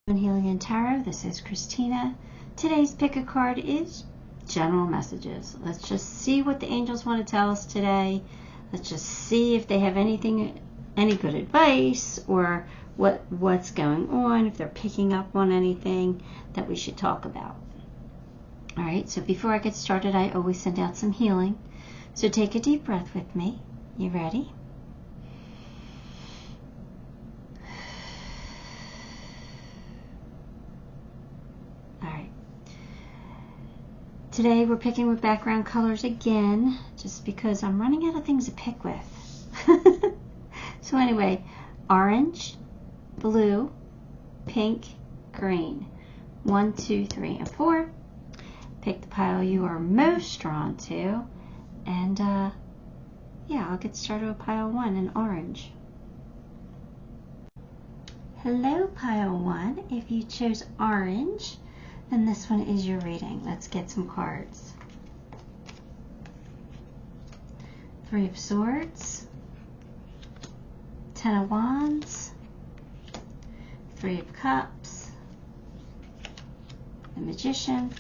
Healing and Tarot. This is Christina. Today's pick a card is general messages. Let's just see what the angels want to tell us today. Let's just see if they have any good advice or what's going on, if they're picking up on anything that we should talk about. All right, so before I get started, I always send out some healing. So take a deep breath with me. You ready? Today we're picking with background colors again, just because I'm running out of things to pick with. So anyway, orange, blue, pink, green. 1, 2, 3, and 4. Pick the pile you are most drawn to. And yeah, I'll get started with pile 1 in orange. Hello, pile 1. If you chose orange, then this one is your reading. Let's get some cards. 3 of Swords, 10 of Wands, 3 of Cups, the Magician,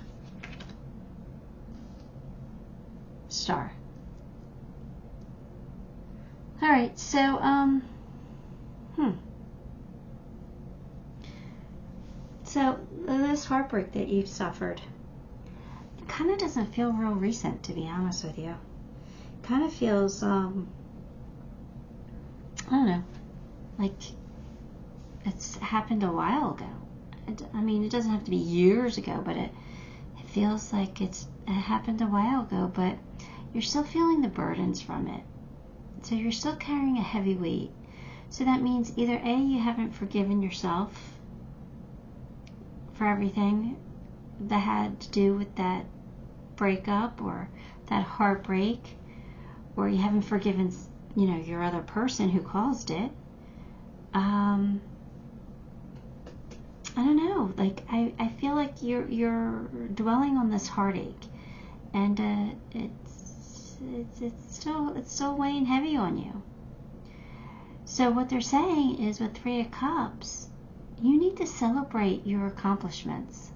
Star. All right, so So this heartbreak that you've suffered, it kind of doesn't feel real recent, to be honest with you. It kind of feels, I don't know, like it's happened a while ago. I mean, it doesn't have to be years ago, but it feels like it happened a while ago, but you're still feeling the burdens from it. So you're still carrying a heavy weight. So that means either A, you haven't forgiven yourself for everything that had to do with that breakup or that heartbreak, or you haven't forgiven, your other person who caused it. I don't know, like I feel like you're dwelling on this heartache, and it's still weighing heavy on you. So what they're saying is, with 3 of Cups, you need to celebrate your accomplishments.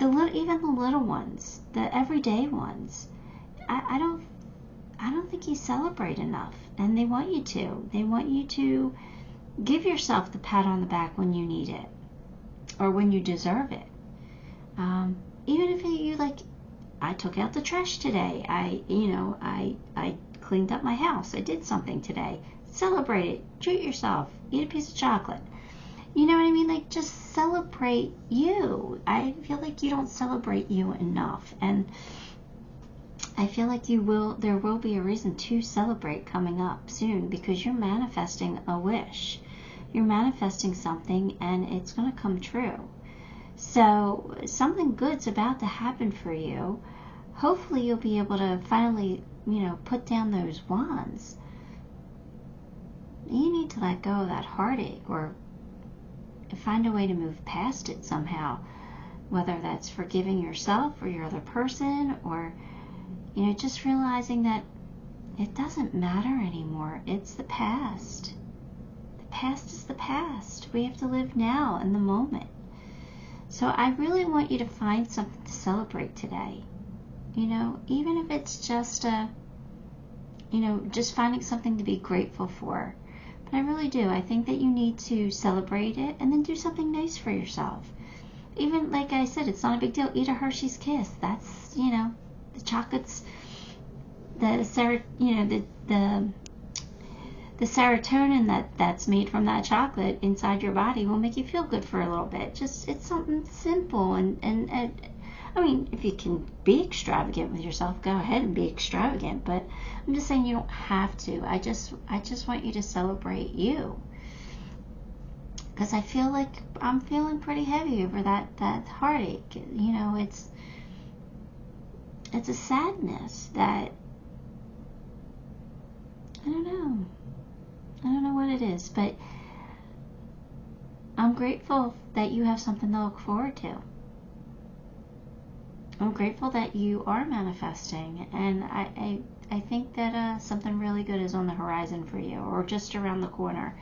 Even the little ones, the everyday ones. I don't think you celebrate enough, and they want you to. They want you to give yourself the pat on the back when you need it, or when you deserve it. Even if you I took out the trash today. I cleaned up my house. I did something today. Celebrate it. Treat yourself. Eat a piece of chocolate. You know what I mean? Like, just celebrate you. I feel like you don't celebrate you enough. And I feel like there will be a reason to celebrate coming up soon, because you're manifesting a wish. You're manifesting something, and it's going to come true. So something good's about to happen for you. Hopefully you'll be able to finally, put down those wands. You need to let go of that heartache, or find a way to move past it somehow, whether that's forgiving yourself or your other person, or just realizing that it doesn't matter anymore. It's the past. The past is the past. We have to live now in the moment. So I really want you to find something to celebrate today, even if it's just just finding something to be grateful for. But I really do. I think that you need to celebrate it and then do something nice for yourself. Even, like I said, it's not a big deal. Eat a Hershey's Kiss. That's, the chocolates, the serotonin that's made from that chocolate inside your body will make you feel good for a little bit. It's something simple, and I mean, if you can be extravagant with yourself, go ahead and be extravagant, but I'm just saying you don't have to. I just want you to celebrate you, because I feel like I'm feeling pretty heavy over that heartache. It's a sadness that, I don't know what it is, but I'm grateful that you have something to look forward to. I'm grateful that you are manifesting, and I think that something really good is on the horizon for you, or just around the corner.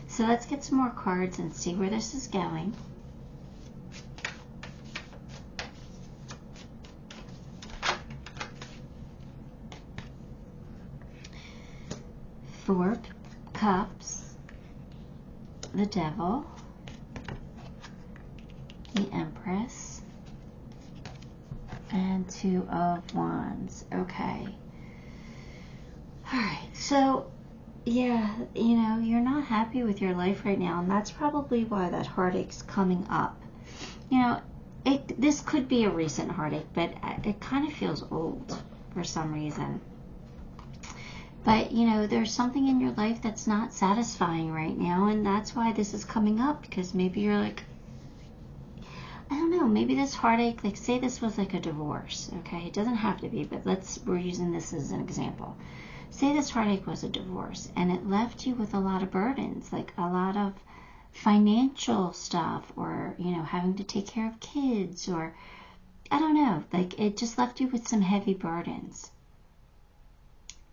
So let's get some more cards and see where this is going. Four of Cups, the Devil, the Empress, and Two of Wands. Okay. Alright, so yeah, you know, you're not happy with your life right now, and that's probably why that heartache's coming up. You know, this could be a recent heartache, but it kind of feels old for some reason. But, you know, there's something in your life that's not satisfying right now, and that's why this is coming up, because maybe you're like, I don't know, maybe this heartache, like say this was like a divorce, okay? It doesn't have to be, but we're using this as an example. Say this heartache was a divorce, and it left you with a lot of burdens, like a lot of financial stuff, or, you know, having to take care of kids, or, I don't know, like it just left you with some heavy burdens.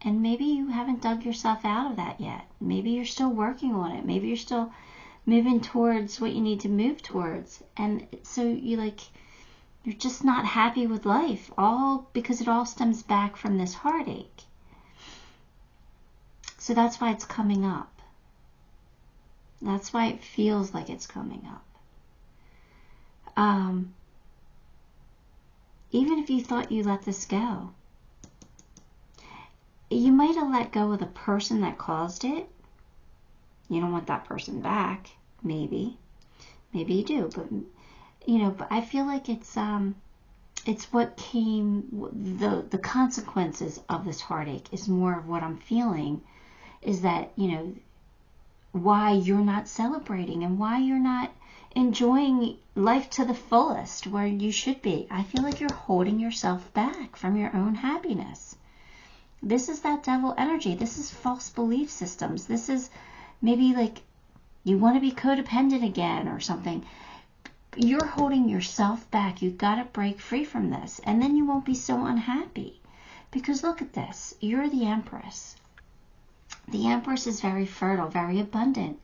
And maybe you haven't dug yourself out of that yet. Maybe you're still working on it. Maybe you're still moving towards what you need to move towards. And so you're just not happy with life, all because it all stems back from this heartache. So that's why it's coming up. That's why it feels like it's coming up. Even if you thought you let this go, you might have let go of the person that caused it. You don't want that person back, maybe. Maybe you do, but you know, but I feel like it's what came, the consequences of this heartache is more of what I'm feeling, is that, you know, why you're not celebrating and why you're not enjoying life to the fullest where you should be. I feel like you're holding yourself back from your own happiness. This is that devil energy. This is false belief systems. This is maybe like you want to be codependent again or something. You're holding yourself back. You've got to break free from this, and then you won't be so unhappy. Because look at this. You're the Empress. The Empress is very fertile, very abundant.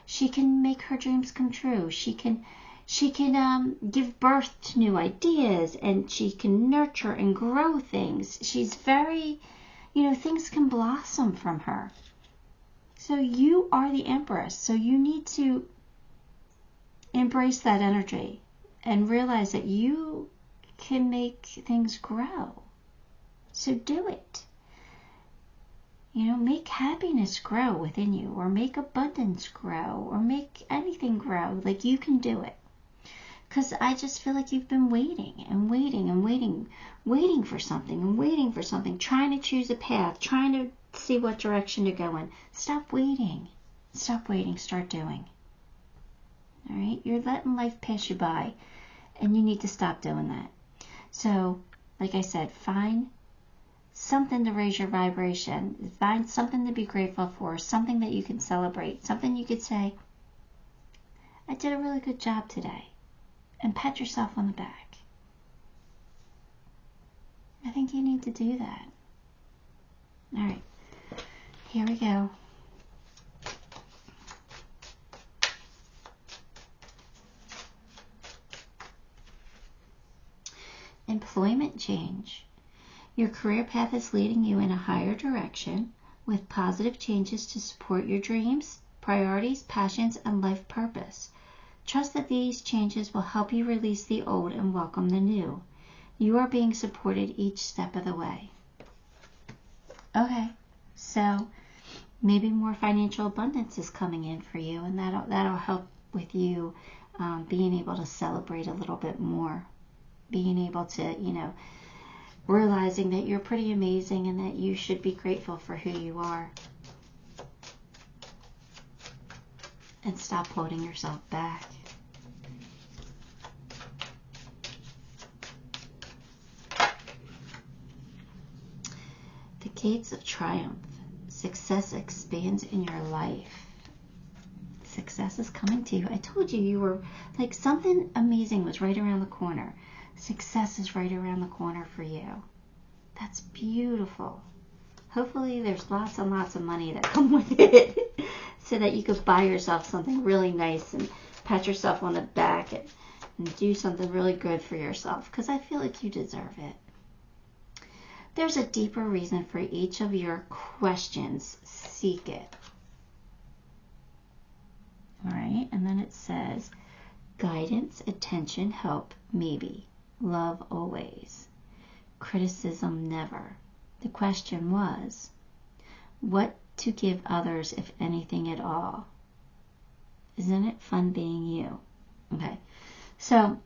She can make her dreams come true. She can give birth to new ideas, and she can nurture and grow things. She's very, you know, things can blossom from her. So you are the Empress. So you need to embrace that energy and realize that you can make things grow. So do it. You know, make happiness grow within you, or make abundance grow, or make anything grow. Like, you can do it. Because I just feel like you've been waiting and waiting and waiting for something and waiting for something, trying to choose a path, trying to see what direction to go in. Stop waiting. Stop waiting. Start doing. All right? You're letting life pass you by, and you need to stop doing that. So, like I said, find something to raise your vibration. Find something to be grateful for, something that you can celebrate, something you could say, I did a really good job today, and pat yourself on the back. I think you need to do that. All right, here we go. Employment change. Your career path is leading you in a higher direction with positive changes to support your dreams, priorities, passions, and life purpose. Trust that these changes will help you release the old and welcome the new. You are being supported each step of the way. Okay, so maybe more financial abundance is coming in for you, and that'll help with you being able to celebrate a little bit more, being able to, you know, realizing that you're pretty amazing and that you should be grateful for who you are. And stop holding yourself back. The gates of triumph. Success expands in your life. Success is coming to you. I told you, you were like, something amazing was right around the corner. Success is right around the corner for you. That's beautiful. Hopefully there's lots and lots of money that come with it so that you could buy yourself something really nice and pat yourself on the back and do something really good for yourself, because I feel like you deserve it. There's a deeper reason for each of your questions. Seek it. All right, and then it says guidance, attention, help, maybe. Love always. Criticism never. The question was, what to give others, if anything at all? Isn't it fun being you? Okay, so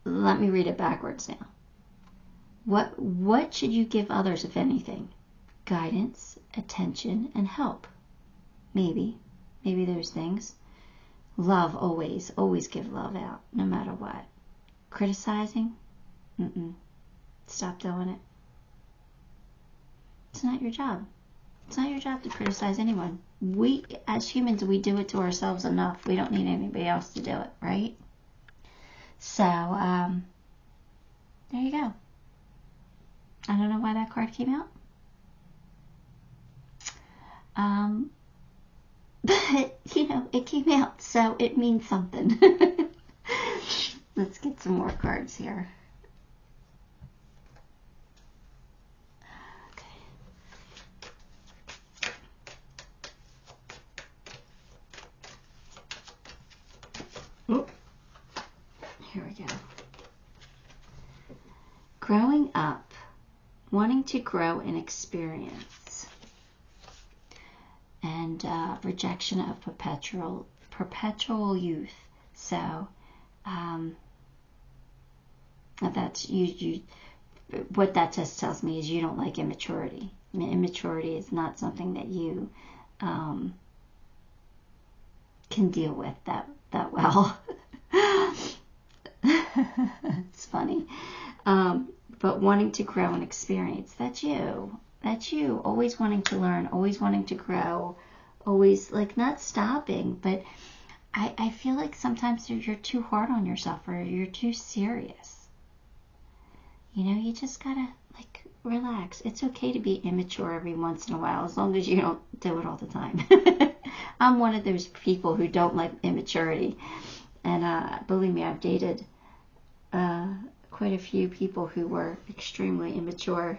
let me read it backwards now. What should you give others, if anything? Guidance, attention, and help. Maybe those things. Love always. Always give love out, no matter what. Criticizing? Stop doing it. It's not your job. It's not your job to criticize anyone. We, as humans, we do it to ourselves enough. We don't need anybody else to do it, right? So, there you go. I don't know why that card came out. But, it came out, so it means something. Let's get some more cards here. Here we go. Growing up, wanting to grow in experience, and rejection of perpetual youth. So, that's you. What that just tells me is you don't like immaturity. I mean, immaturity is not something that you can deal with that well. It's funny. But wanting to grow and experience, that's you. That's you. Always wanting to learn, always wanting to grow, always, like, not stopping. But I feel like sometimes you're too hard on yourself, or you're too serious. You just gotta, like, relax. It's okay to be immature every once in a while, as long as you don't do it all the time. I'm one of those people who don't like immaturity. And believe me, I've dated quite a few people who were extremely immature.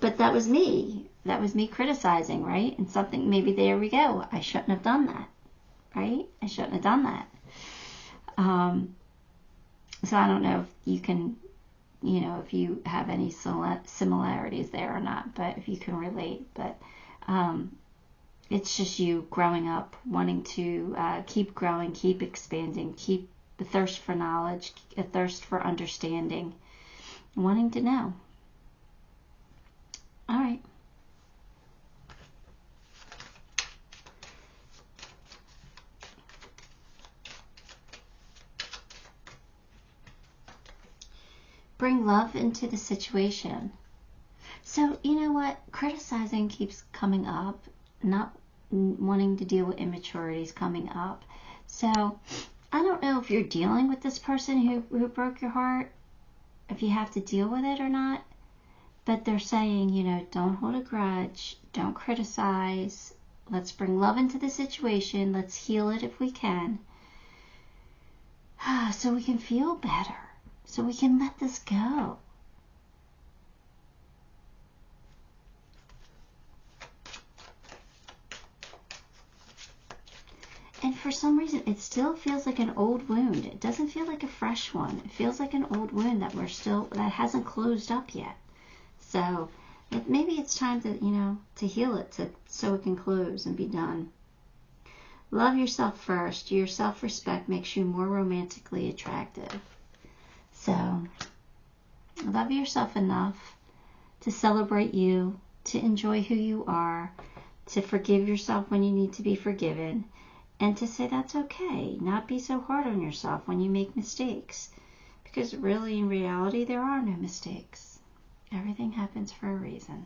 But that was me. That was me criticizing, right? And something, maybe there we go. I shouldn't have done that, right? I shouldn't have done that. So I don't know if you can, if you have any similarities there or not, but if you can relate. But it's just you growing up, wanting to keep growing, keep expanding, keep the thirst for knowledge, a thirst for understanding, wanting to know. All right. Bring love into the situation. So, you know what? Criticizing keeps coming up. Not wanting to deal with immaturity is coming up. So, I don't know if you're dealing with this person who broke your heart, if you have to deal with it or not. But they're saying, don't hold a grudge, don't criticize, let's bring love into the situation, let's heal it if we can, so we can feel better, so we can let this go. And for some reason, it still feels like an old wound. It doesn't feel like a fresh one. It feels like an old wound that that hasn't closed up yet. So maybe it's time to heal it, so it can close and be done. Love yourself first. Your self-respect makes you more romantically attractive. So love yourself enough to celebrate you, to enjoy who you are, to forgive yourself when you need to be forgiven, and to say that's okay. Not be so hard on yourself when you make mistakes. Because really, in reality, there are no mistakes. Everything happens for a reason.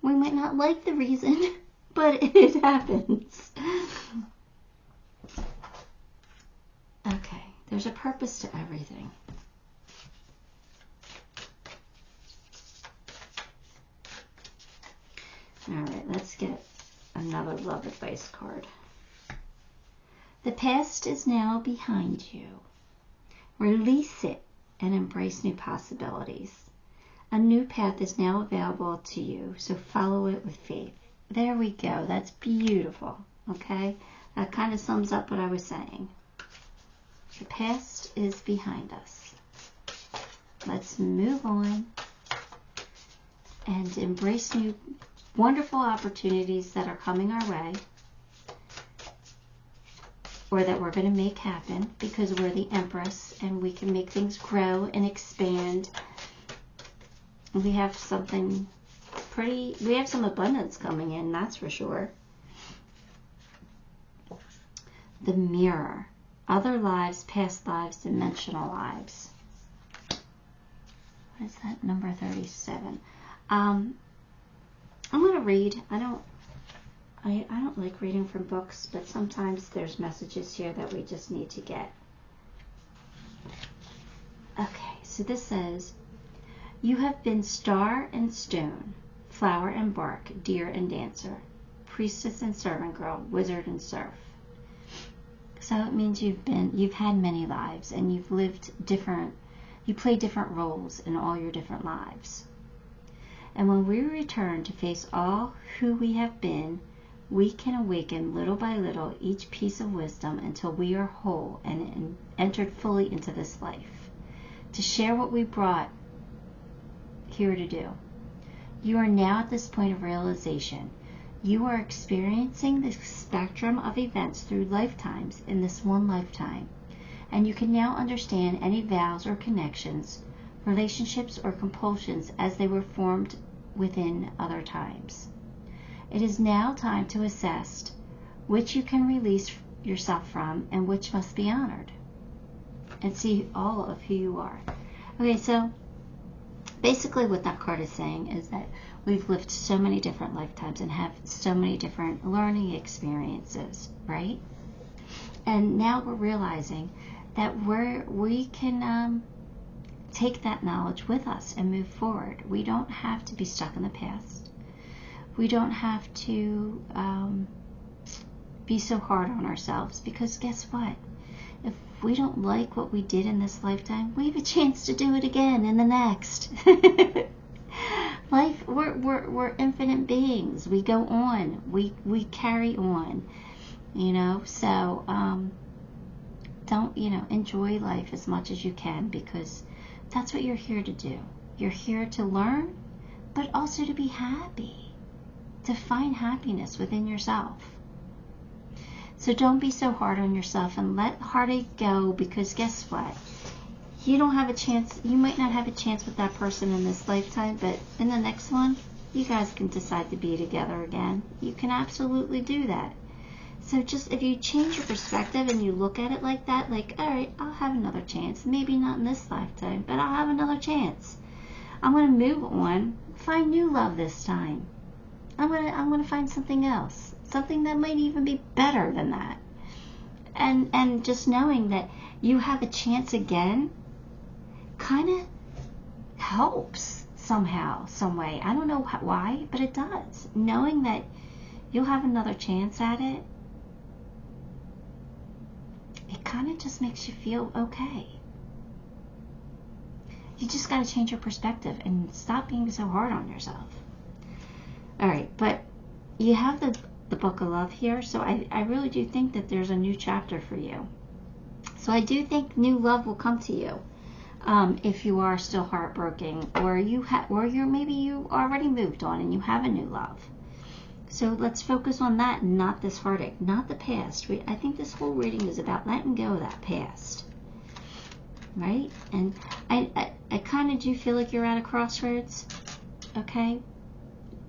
We might not like the reason, but it happens. Okay, there's a purpose to everything. All right, let's get another love advice card. The past is now behind you. Release it and embrace new possibilities. A new path is now available to you, so follow it with faith. There we go. That's beautiful. Okay? That kind of sums up what I was saying. The past is behind us. Let's move on and embrace new wonderful opportunities that are coming our way, or that we're going to make happen, because we're the Empress and we can make things grow and expand. We have something we have some abundance coming in, that's for sure. The Mirror. Other lives, past lives, dimensional lives. What is that? Number 37. I'm going to read. I don't like reading from books, but sometimes there's messages here that we just need to get. Okay, so this says, you have been star and stone, flower and bark, deer and dancer, priestess and servant girl, wizard and serf. So it means you've had many lives, and you've lived you play different roles in all your different lives. And when we return to face all who we have been, we can awaken little by little each piece of wisdom until we are whole and entered fully into this life, to share what we brought here to do. You are now at this point of realization. You are experiencing the spectrum of events through lifetimes in this one lifetime, and you can now understand any vows or connections, relationships or compulsions as they were formed within other times. It is now time to assess which you can release yourself from and which must be honored, and see all of who you are. Okay, so basically what that card is saying is that we've lived so many different lifetimes and have so many different learning experiences, right? And now we're realizing that we can take that knowledge with us and move forward. We don't have to be stuck in the past. We don't have to be so hard on ourselves, because guess what? If we don't like what we did in this lifetime, we have a chance to do it again in the next. Life, we're infinite beings. We go on. We carry on. So don't, enjoy life as much as you can, because that's what you're here to do. You're here to learn, but also to be happy, to find happiness within yourself. So don't be so hard on yourself, and let heartache go, because guess what? You don't have a chance. You might not have a chance with that person in this lifetime, but in the next one, you guys can decide to be together again. You can absolutely do that. So just if you change your perspective and you look at it like that, like, all right, I'll have another chance. Maybe not in this lifetime, but I'll have another chance. I'm going to move on, find new love this time. I'm going to find something else, something that might even be better than that. And just knowing that you have a chance again kind of helps somehow, some way. I don't know why, but it does. Knowing that you'll have another chance at it, it kind of just makes you feel okay. You just got to change your perspective and stop being so hard on yourself. All right, but you have the Book of Love here, so I really do think that there's a new chapter for you. So I do think new love will come to you, if you are still heartbroken, or maybe you already moved on and you have a new love. So let's focus on that, and not this heartache, not the past. I think this whole reading is about letting go of that past, right? And I kind of do feel like you're at a crossroads, okay?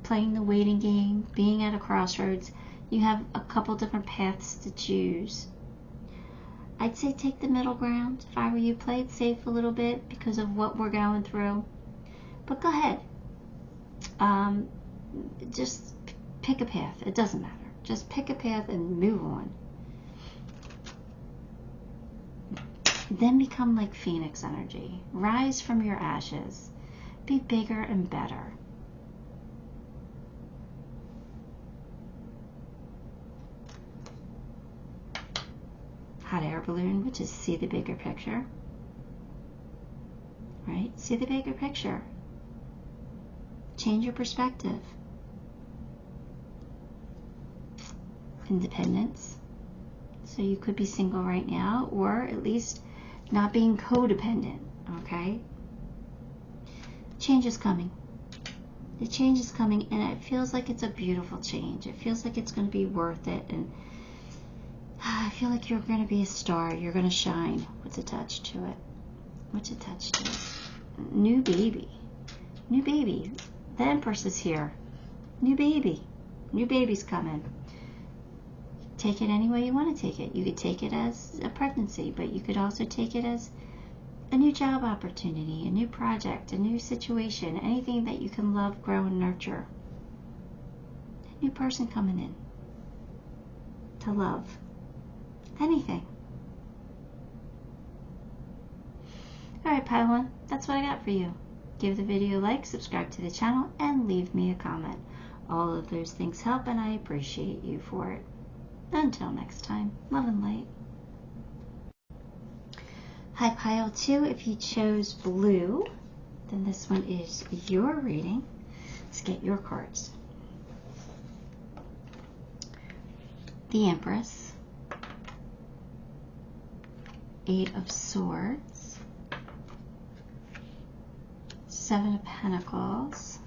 Playing the waiting game, being at a crossroads. You have a couple different paths to choose. I'd say take the middle ground. If I were you, play it safe a little bit because of what we're going through. But go ahead. Just pick a path. It doesn't matter. Just pick a path and move on. Then become like Phoenix energy. Rise from your ashes. Be bigger and better. hot air balloon, which is see the bigger picture. Right? See the bigger picture. Change your perspective. Independence. So you could be single right now, or at least not being codependent, okay? Change is coming. The change is coming, and it feels like it's a beautiful change. It feels like it's going to be worth it, and I feel like you're going to be a star. You're going to shine. What's attached to it? What's attached to it? New baby. New baby. The Empress is here. New baby. New baby's coming. Take it any way you want to take it. You could take it as a pregnancy, but you could also take it as a new job opportunity, a new project, a new situation, anything that you can love, grow, and nurture. A new person coming in to love. Anything. Alright, Pile 1, that's what I got for you. Give the video a like, subscribe to the channel, and leave me a comment. All of those things help, and I appreciate you for it. Until next time, love and light. Hi, Pile 2. If you chose blue, then this one is your reading. Let's get your cards. The Empress. 8 of Swords. 7 of Pentacles.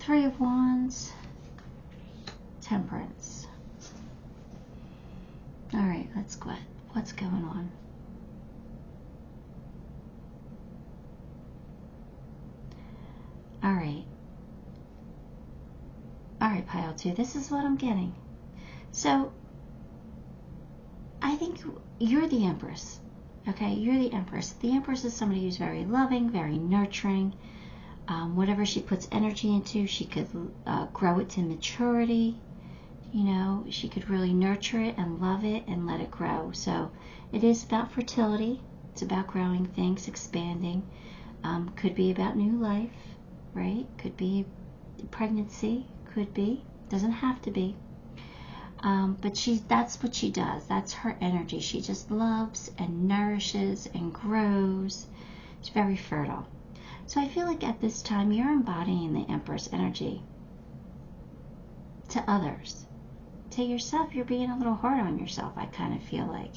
3 of Wands. Temperance. All right, let's go. What's going on? All right. All right, Pile 2. This is what I'm getting. So, I think you're the Empress. Okay, you're the Empress. The Empress is somebody who's very loving, very nurturing. Whatever she puts energy into, she could grow it to maturity. You know, she could really nurture it and love it and let it grow. So it is about fertility. It's about growing things, expanding. Could be about new life, right? Could be pregnancy. Could be. Doesn't have to be. But that's what she does. That's her energy. She just loves and nourishes and grows. She's very fertile. So I feel like at this time you're embodying the Empress energy to others. To yourself, you're being a little hard on yourself, I kind of feel like,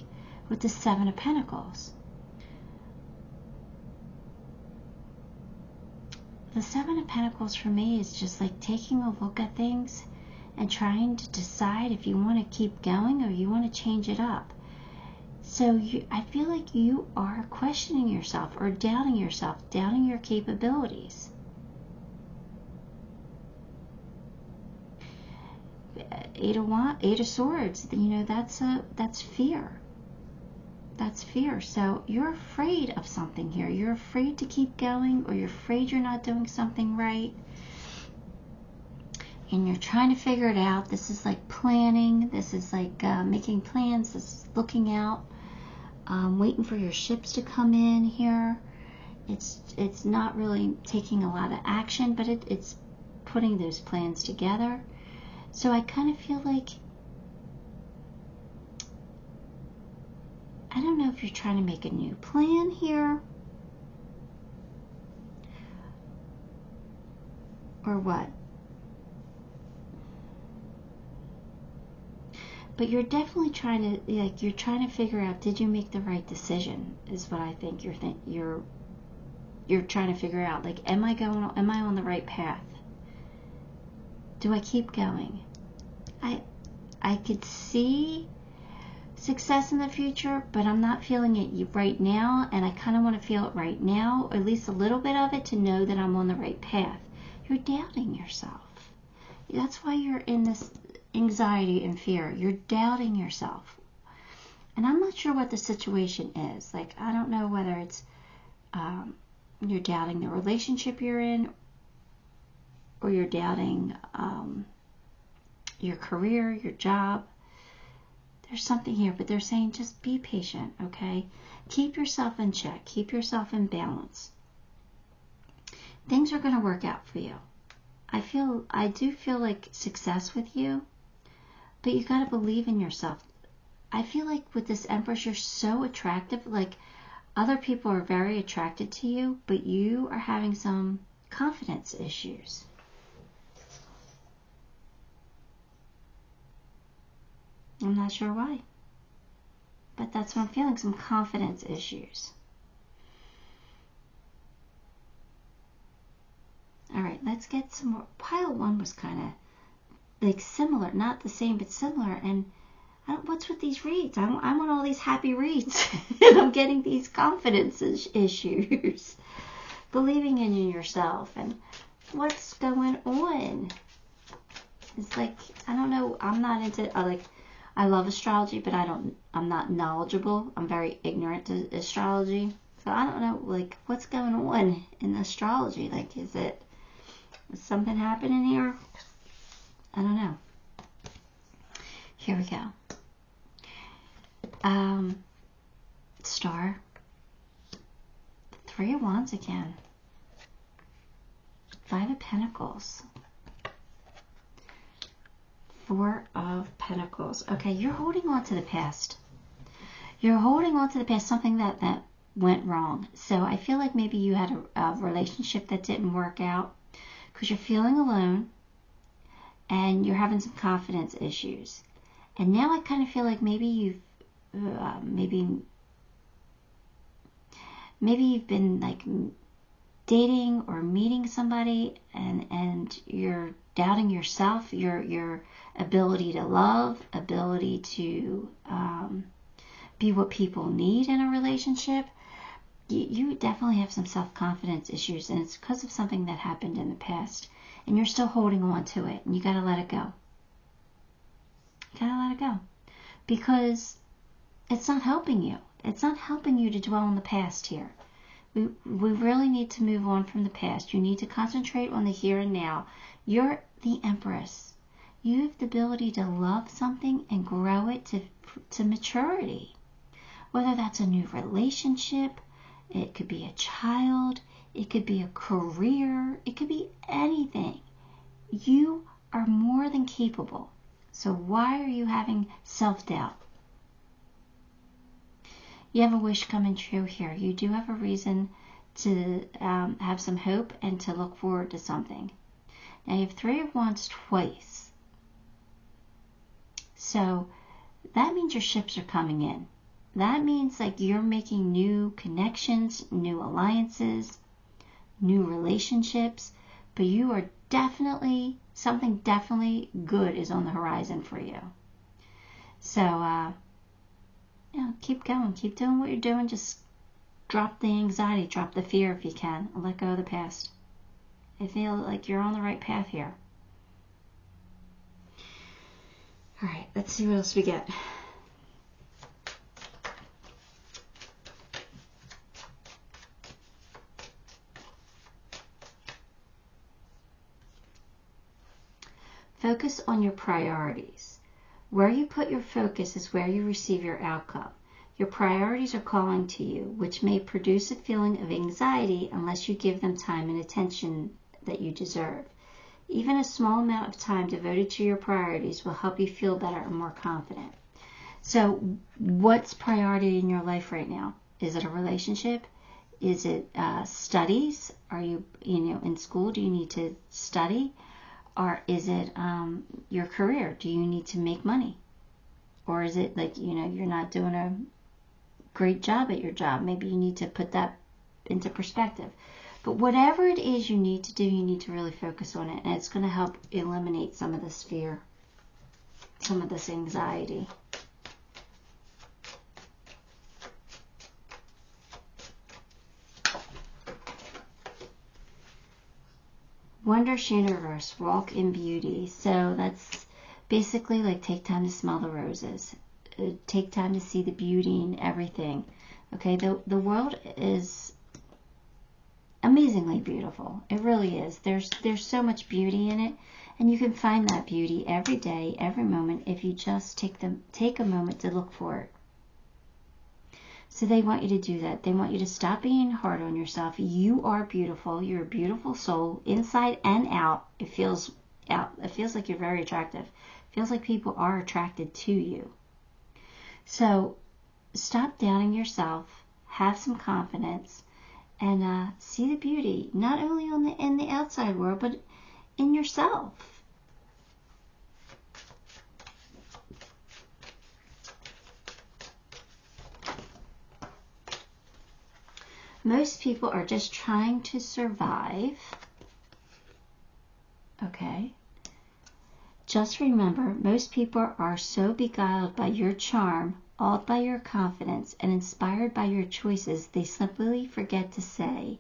with the 7 of Pentacles. The 7 of Pentacles for me is just like taking a look at things and trying to decide if you want to keep going or you want to change it up. So I feel like you are questioning yourself or doubting yourself, doubting your capabilities. 8 of Swords, you know, that's fear. That's fear. So you're afraid of something here. You're afraid to keep going, or you're afraid you're not doing something right. And you're trying to figure it out. This is like planning. This is like making plans. This is looking out, waiting for your ships to come in here. It's not really taking a lot of action, but it's putting those plans together. So I kind of feel like, I don't know if you're trying to make a new plan here or what. But you're definitely trying to, like, you're trying to figure out, did you make the right decision, is what I think you're trying to figure out. Like, am I on the right path? Do I keep going? I could see success in the future, but I'm not feeling it right now, and I kind of want to feel it right now, or at least a little bit of it, to know that I'm on the right path. You're doubting yourself. That's why you're in this anxiety and fear. You're doubting yourself. And I'm not sure what the situation is. Like, I don't know whether it's you're doubting the relationship you're in, or you're doubting your career, your job. There's something here, but they're saying just be patient, okay? Keep yourself in check. Keep yourself in balance. Things are going to work out for you. I do feel like success with you, But you got to believe in yourself. I feel like with this Empress, you're so attractive. Like, other people are very attracted to you, but you are having some confidence issues. I'm not sure why, but that's what I'm feeling, some confidence issues. All right, let's get some more. Pile 1 was kind of like similar, not the same, but similar. And what's with these reads? I want all these happy reads, and I'm getting these confidence issues. Believing in yourself, and what's going on? It's like, I don't know. I'm not into I love astrology, but I'm not knowledgeable. I'm very ignorant to astrology, so I don't know like what's going on in astrology. Like, is something happening here? I don't know. Here we go. Star. 3 of Wands again. 5 of Pentacles. 4 of Pentacles. Okay, you're holding on to the past. You're holding on to the past, something that went wrong. So I feel like maybe you had a relationship that didn't work out because you're feeling alone and you're having some confidence issues. And now I kind of feel like maybe you've maybe you've been like dating or meeting somebody, and you're doubting yourself, your ability to love, ability to be what people need in a relationship. You definitely have some self-confidence issues, and it's because of something that happened in the past, and you're still holding on to it, and you got to let it go. You got to let it go, because it's not helping you. It's not helping you to dwell on the past here. We really need to move on from the past. You need to concentrate on the here and now. You're the Empress. You have the ability to love something and grow it to maturity. Whether that's a new relationship, it could be a child, it could be a career, it could be anything. You are more than capable. So why are you having self-doubt? You have a wish coming true here. You do have a reason to have some hope and to look forward to something. Now you have 3 of Wands twice. So that means your ships are coming in. That means like you're making new connections, new alliances, new relationships, but you are something definitely good is on the horizon for you. So, keep going. Keep doing what you're doing. Just drop the anxiety, drop the fear if you can, and let go of the past. I feel like you're on the right path here. All right, let's see what else we get. Focus on your priorities. Where you put your focus is where you receive your outcome. Your priorities are calling to you, which may produce a feeling of anxiety unless you give them time and attention that you deserve. Even a small amount of time devoted to your priorities will help you feel better and more confident. So what's priority in your life right now? Is it a relationship? Is it studies? Are you in school? Do you need to study? Or is it your career? Do you need to make money? Or is it like, you're not doing a great job at your job? Maybe you need to put that into perspective. But whatever it is you need to do, you need to really focus on it. And it's going to help eliminate some of this fear, some of this anxiety. Wondrous universe, walk in beauty. So that's basically like take time to smell the roses. Take time to see the beauty in everything. Okay, the world is amazingly beautiful. It really is. There's so much beauty in it, and you can find that beauty every day, every moment, if you just take a moment to look for it. So they want you to do that. They want you to stop being hard on yourself. You are beautiful. You're a beautiful soul, inside and out. It feels like you're very attractive. It Feels like people are attracted to you. So stop doubting yourself, have some confidence, and see the beauty, not only in the outside world, but in yourself. Most people are just trying to survive. Okay? Just remember, most people are so beguiled by your charm, awed by your confidence, and inspired by your choices, they simply forget to say,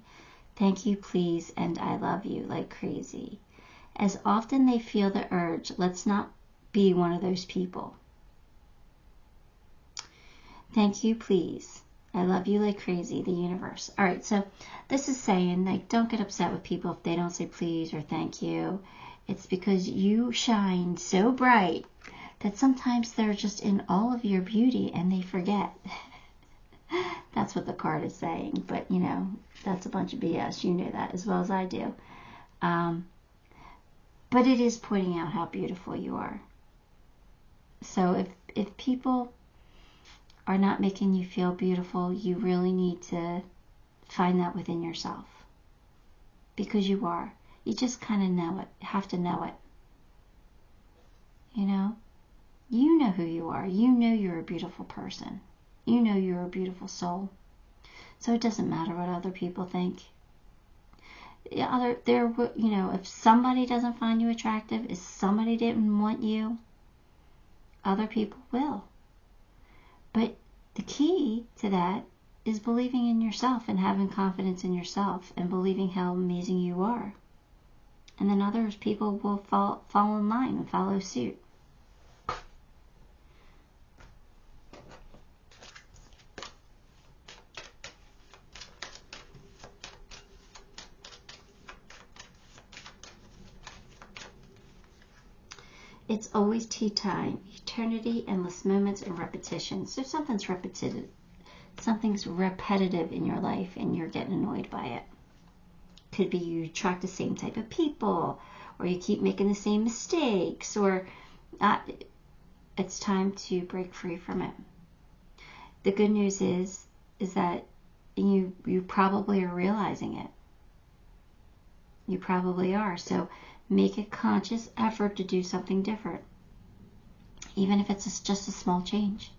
"Thank you, please, and I love you," like crazy. As often they feel the urge, let's not be one of those people. Thank you, please. I love you like crazy, the universe. All right, so this is saying, like, don't get upset with people if they don't say please or thank you. It's because you shine so bright that sometimes they're just in all of your beauty and they forget. That's what the card is saying, but you know, that's a bunch of BS. You know that as well as I do. But it is pointing out how beautiful you are. So if people are not making you feel beautiful, you really need to find that within yourself. Because you are. You just kind of know it. You have to know it. You know? You know who you are. You know you're a beautiful person. You know you're a beautiful soul. So it doesn't matter what other people think. You know, if somebody doesn't find you attractive, if somebody didn't want you, other people will. But the key to that is believing in yourself and having confidence in yourself and believing how amazing you are. And then other people will fall in line and follow suit. It's always tea time, eternity, endless moments, and repetition. So something's repetitive in your life and you're getting annoyed by it. Could be you attract the same type of people, or you keep making the same mistakes, or it's time to break free from it. The good news is that you probably are realizing it. You probably are. So make a conscious effort to do something different. Even if it's just a small change.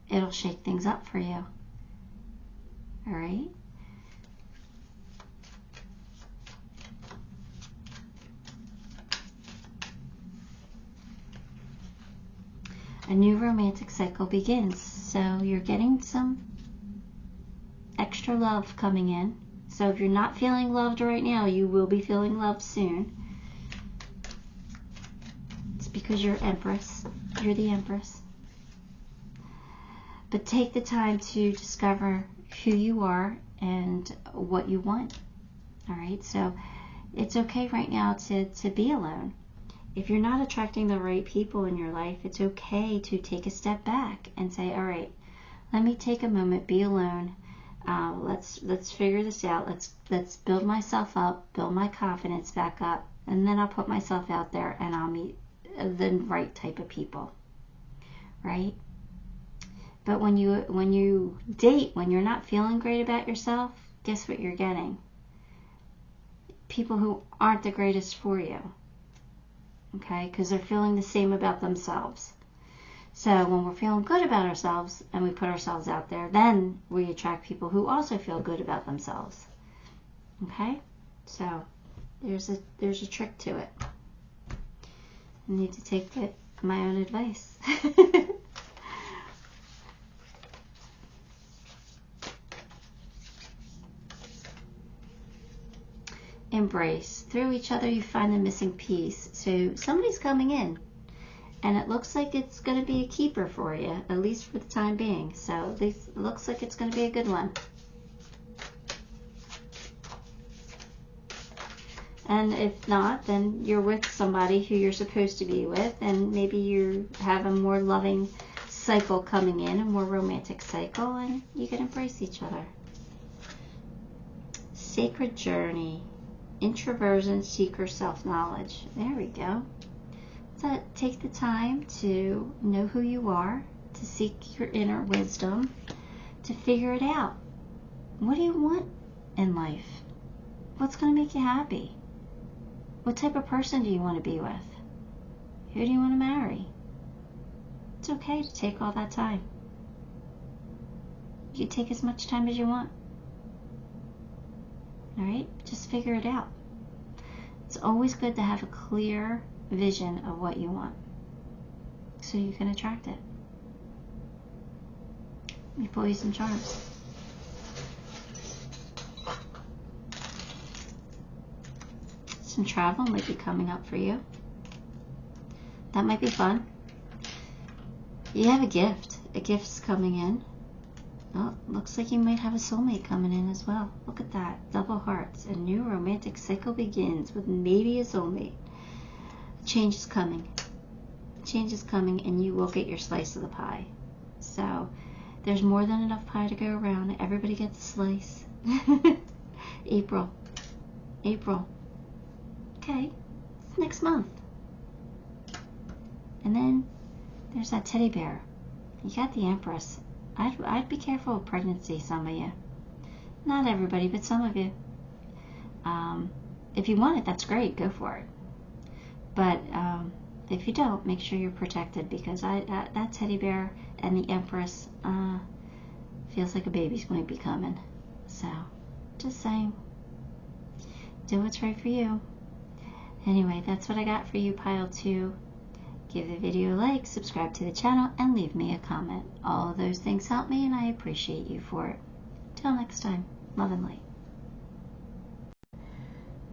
It'll shake things up for you. All right? A new romantic cycle begins. So you're getting some extra love coming in. So if you're not feeling loved right now, you will be feeling loved soon. It's because you're Empress. You're the Empress. But take the time to discover who you are and what you want. All right? So it's okay right now to be alone. If you're not attracting the right people in your life, it's okay to take a step back and say, all right, let me take a moment, be alone. Let's figure this out. Let's build myself up, build my confidence back up, and then I'll put myself out there and I'll meet the right type of people, right? But when you date, when you're not feeling great about yourself, guess what you're getting? People who aren't the greatest for you. Okay, because they're feeling the same about themselves. So when we're feeling good about ourselves and we put ourselves out there, then we attract people who also feel good about themselves. Okay, so there's a trick to it. I need to take my own advice. Embrace. Through each other you find the missing piece. So somebody's coming in and it looks like it's going to be a keeper for you, at least for the time being. So it looks like it's going to be a good one. And if not, then you're with somebody who you're supposed to be with, and maybe you have a more loving cycle coming in, a more romantic cycle, and you can embrace each other. Sacred journey. Introversion, seeker, self-knowledge. There we go. So take the time to know who you are, to seek your inner wisdom, to figure it out. What do you want in life? What's going to make you happy? What type of person do you want to be with? Who do you want to marry? It's okay to take all that time. You can take as much time as you want. Alright? Just figure it out. It's always good to have a clear vision of what you want, so you can attract it. Your boys and charms. Some travel might be coming up for you. That might be fun. You have a gift. A gift's coming in. Oh, looks like you might have a soulmate coming in as well. Look at that. Double hearts. A new romantic cycle begins with maybe a soulmate. Change is coming. Change is coming, and you will get your slice of the pie. So there's more than enough pie to go around. Everybody gets a slice. April. Okay, it's next month. And then there's that teddy bear. You got the Empress. I'd be careful with pregnancy, some of you. Not everybody, but some of you. If you want it, that's great. Go for it. But if you don't, make sure you're protected, because that teddy bear and the Empress feels like a baby's going to be coming. So, just saying. Do what's right for you. Anyway, that's what I got for you, Pile 2. Give the video a like, subscribe to the channel, and leave me a comment. All of those things help me, and I appreciate you for it. Till next time, love and light.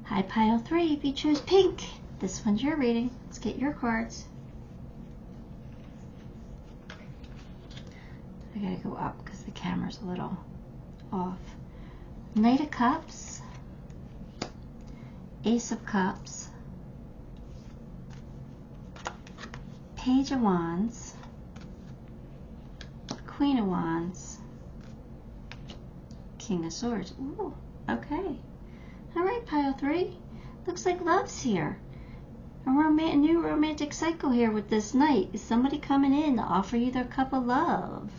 Hi, Pile 3, if you chose pink. This one's your reading. Let's get your cards. I gotta go up because the camera's a little off. Knight of Cups, Ace of Cups, Page of Wands, Queen of Wands, King of Swords. Ooh, okay. All right, Pile 3. Looks like love's here. A new romantic cycle here with this knight. Is somebody coming in to offer you their cup of love?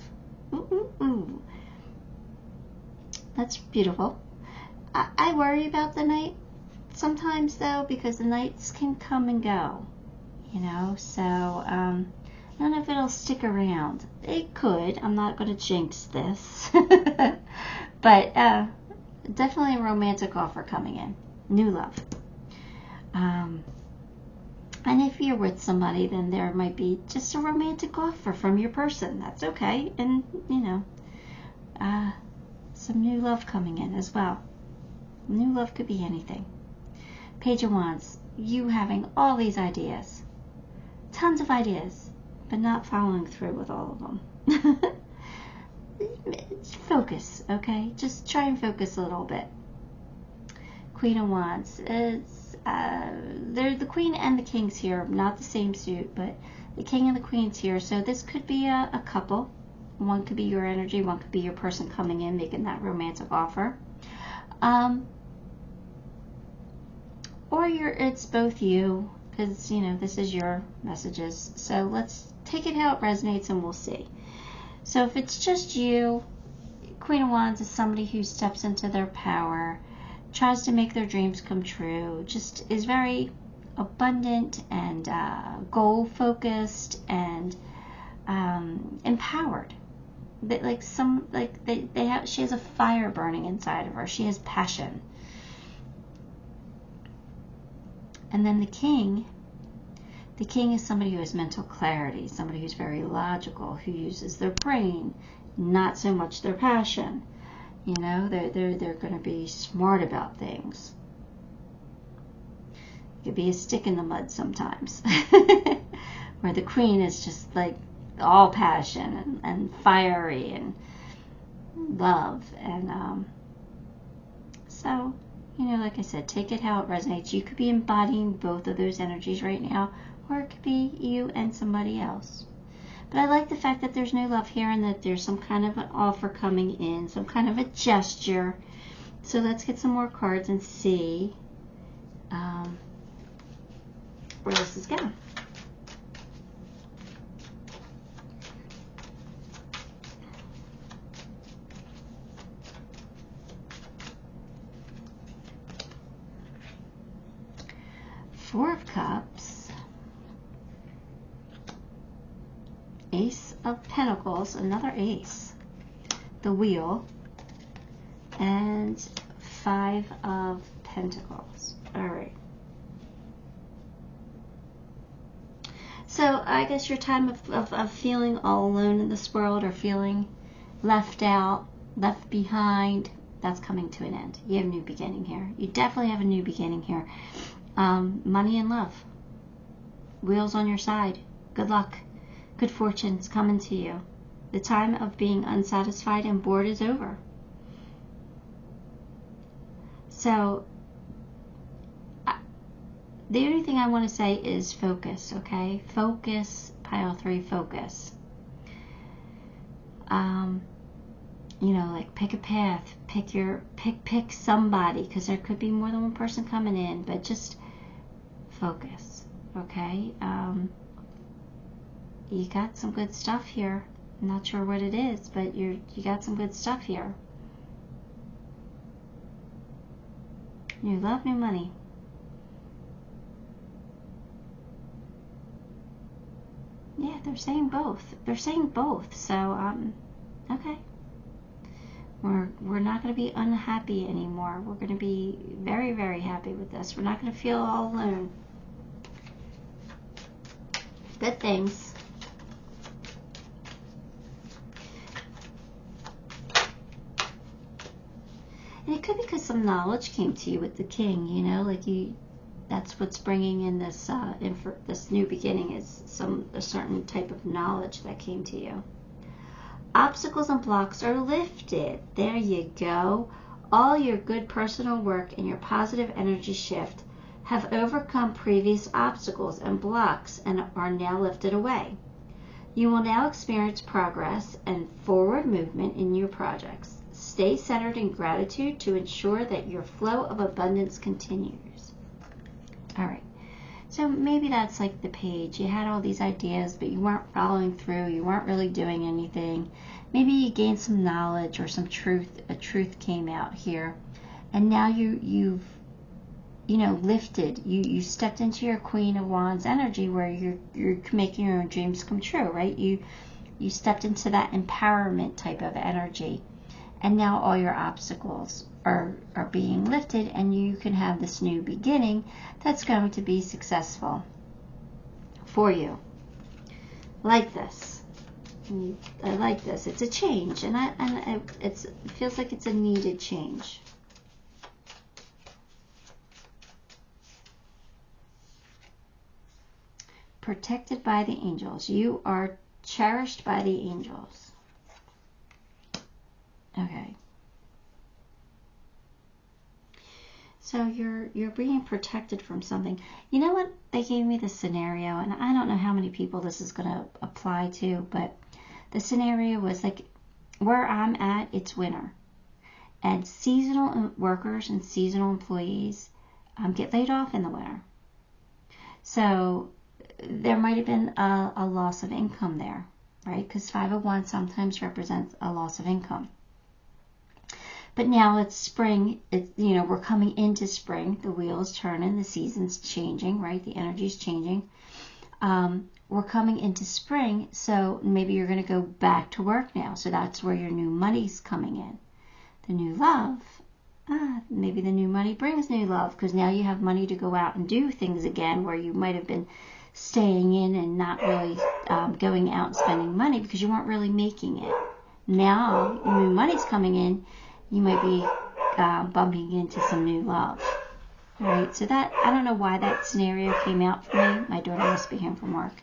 Ooh, ooh, ooh. That's beautiful. I worry about the knight sometimes, though, because the knights can come and go. You know, so I don't know if it'll stick around. It could. I'm not going to jinx this. But definitely a romantic offer coming in. New love. And if you're with somebody, then there might be just a romantic offer from your person. That's okay. And, you know, some new love coming in as well. New love could be anything. Page of Wands. You having all these ideas. Tons of ideas. But not following through with all of them. Focus, okay? Just try and focus a little bit. Queen of Wands. They're the Queen and the King's here. Not the same suit, but the King and the Queen's here. So this could be a couple. One could be your energy. One could be your person coming in, making that romantic offer. Or it's both you, because, you know, this is your messages. So let's take it how it resonates, and we'll see. So if it's just you, Queen of Wands is somebody who steps into their power, tries to make their dreams come true, just is very abundant and goal focused and empowered. She has a fire burning inside of her. She has passion. And then the King is somebody who has mental clarity, somebody who's very logical, who uses their brain, not so much their passion. You know, they're going to be smart about things. It could be a stick in the mud sometimes. Where the Queen is just like all passion and fiery and love. And so, you know, like I said, take it how it resonates. You could be embodying both of those energies right now, or it could be you and somebody else. But I like the fact that there's new love here and that there's some kind of an offer coming in, some kind of a gesture. So let's get some more cards and see where this is going. Four of Cups, Ace of Pentacles, another ace, the Wheel, and Five of Pentacles. All right. So I guess your time of feeling all alone in this world, or feeling left out, left behind, that's coming to an end. You have a new beginning here. You definitely have a new beginning here. Money and love. Wheels on your side. Good luck. Good fortune's coming to you. The time of being unsatisfied and bored is over. So, the only thing I want to say is focus, okay? Focus, pile 3, focus. You know, like pick a path, pick somebody, because there could be more than one person coming in, but just focus, okay? You got some good stuff here. I'm not sure what it is, but you got some good stuff here. New love, new money. Yeah, they're saying both. They're saying both. So, okay. We're not going to be unhappy anymore. We're going to be very, very happy with this. We're not going to feel all alone. Good things. And it could be because some knowledge came to you with the King, you know, like that's what's bringing in this this new beginning, is a certain type of knowledge that came to you. Obstacles and blocks are lifted. There you go. All your good personal work and your positive energy shift have overcome previous obstacles and blocks and are now lifted away. You will now experience progress and forward movement in your projects. Stay centered in gratitude to ensure that your flow of abundance continues. All right. So maybe that's like the page. You had all these ideas, but you weren't following through. You weren't really doing anything. Maybe you gained some knowledge or some truth. A truth came out here, and now you've lifted. You stepped into your Queen of Wands energy, where you're making your own dreams come true, right? You stepped into that empowerment type of energy, and now all your obstacles are being lifted, and you can have this new beginning that's going to be successful for you. Like this. I like this. It's a change, and it feels like it's a needed change. Protected by the angels. You are cherished by the angels. Okay. So you're being protected from something. You know what? They gave me the scenario, and I don't know how many people this is going to apply to, but the scenario was like, where I'm at, it's winter. And seasonal workers and seasonal employees get laid off in the winter. So there might have been a loss of income there, right? Because 501 sometimes represents a loss of income. But now it's spring. We're coming into spring. The wheel is turning. The season's changing, right? The energy's changing. We're coming into spring, so maybe you're going to go back to work now. So that's where your new money's coming in. The new love. Maybe the new money brings new love, because now you have money to go out and do things again, where you might have been staying in and not really going out and spending money because you weren't really making it. Now new money's coming in. You might be bumping into some new love. All right, so that, I don't know why that scenario came out for me. My daughter must be home from work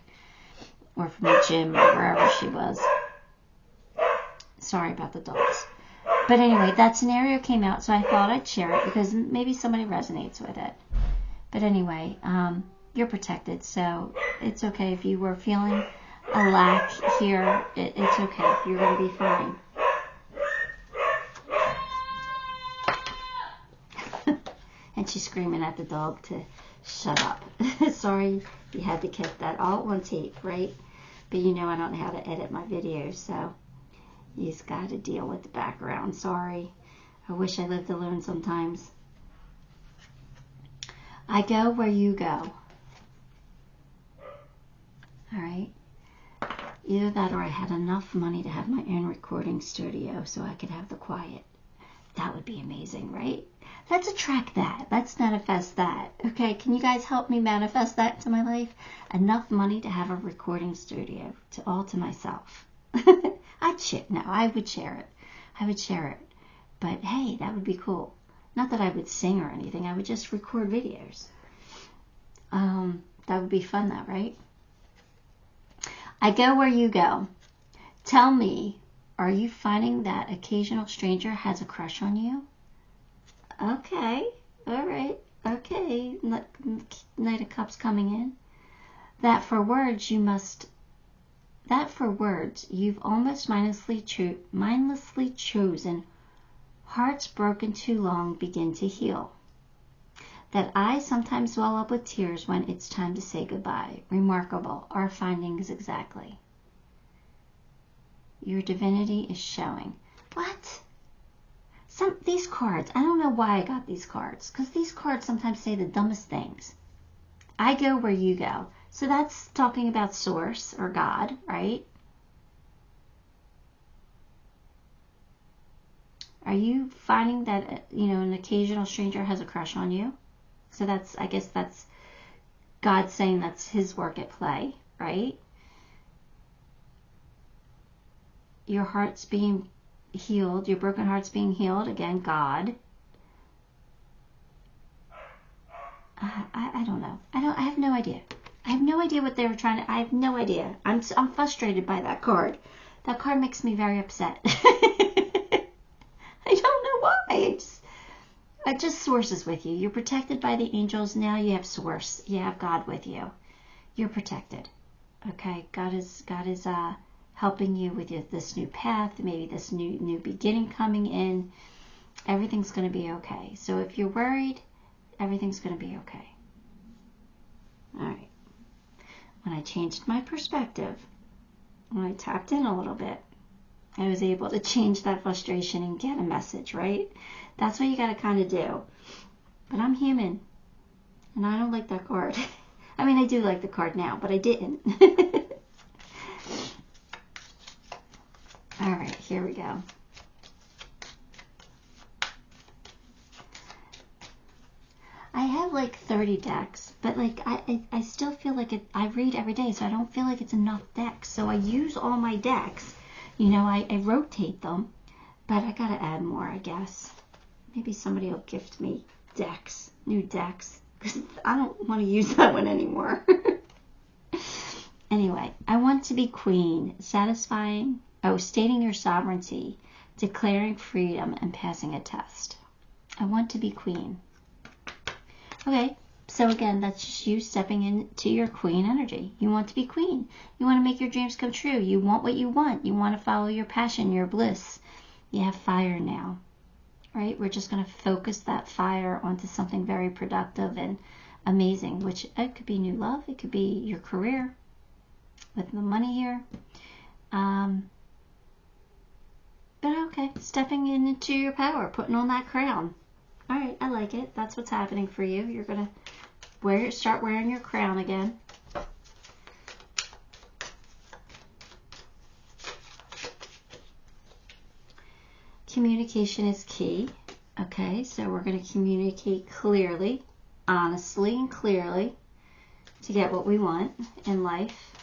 or from the gym or wherever she was. Sorry about the dogs. But anyway, that scenario came out, so I thought I'd share it because maybe somebody resonates with it. But anyway, you're protected, so it's okay if you were feeling a lack here. It's okay. You're going to be fine. And she's screaming at the dog to shut up. Sorry you had to catch that all on tape, right? But you know I don't know how to edit my videos, so you just got to deal with the background. Sorry. I wish I lived alone sometimes. I go where you go. All right. Either that or I had enough money to have my own recording studio so I could have the quiet. That would be amazing, right? Let's attract that. Let's manifest that. Okay, can you guys help me manifest that into my life? Enough money to have a recording studio all to myself. I would share it. I would share it. But hey, that would be cool. Not that I would sing or anything. I would just record videos. That would be fun though, right? I go where you go. Tell me, are you finding that occasional stranger has a crush on you? Okay. All right. Okay. Knight of Cups coming in. That for words you've almost mindlessly chosen. Hearts broken too long begin to heal. That eyes sometimes well up with tears when it's time to say goodbye. Remarkable. Our findings exactly. Your divinity is showing. What? These cards, I don't know why I got these cards, because these cards sometimes say the dumbest things. I go where you go. So that's talking about Source or God, right? Are you finding that, an occasional stranger has a crush on you? So I guess that's God saying that's his work at play, right? Your heart's being healed, your broken heart's being healed. Again, God. I don't know. I have no idea. I have no idea what they were trying to. I have no idea. I'm frustrated by that card. That card makes me very upset. I don't know why. It just Sources with you. You're protected by the angels. Now you have Source. You have God with you. You're protected. Okay. God is helping you with this new path. Maybe this new beginning coming in. Everything's going to be okay. So if you're worried, everything's going to be okay. All right. When I changed my perspective, when I tapped in a little bit, I was able to change that frustration and get a message, right? That's what you got to kind of do. But I'm human, and I don't like that card. I mean, I do like the card now, but I didn't. All right, here we go. I have like 30 decks, but like I still feel like I read every day, so I don't feel like it's enough decks. So I use all my decks. I rotate them, but I gotta add more, I guess. Maybe somebody will gift me decks, new decks, because I don't want to use that one anymore. Anyway, I want to be queen, stating your sovereignty, declaring freedom, and passing a test. I want to be queen. Okay, so again, that's just you stepping into your queen energy. You want to be queen. You want to make your dreams come true. You want what you want. You want to follow your passion, your bliss. You have fire now, right? We're just going to focus that fire onto something very productive and amazing, which it could be new love. It could be your career with the money here. But okay, stepping into your power, putting on that crown. All right, I like it. That's what's happening for you. You're going to start wearing your crown again. Communication is key. Okay, so we're going to communicate clearly, honestly, and clearly to get what we want in life.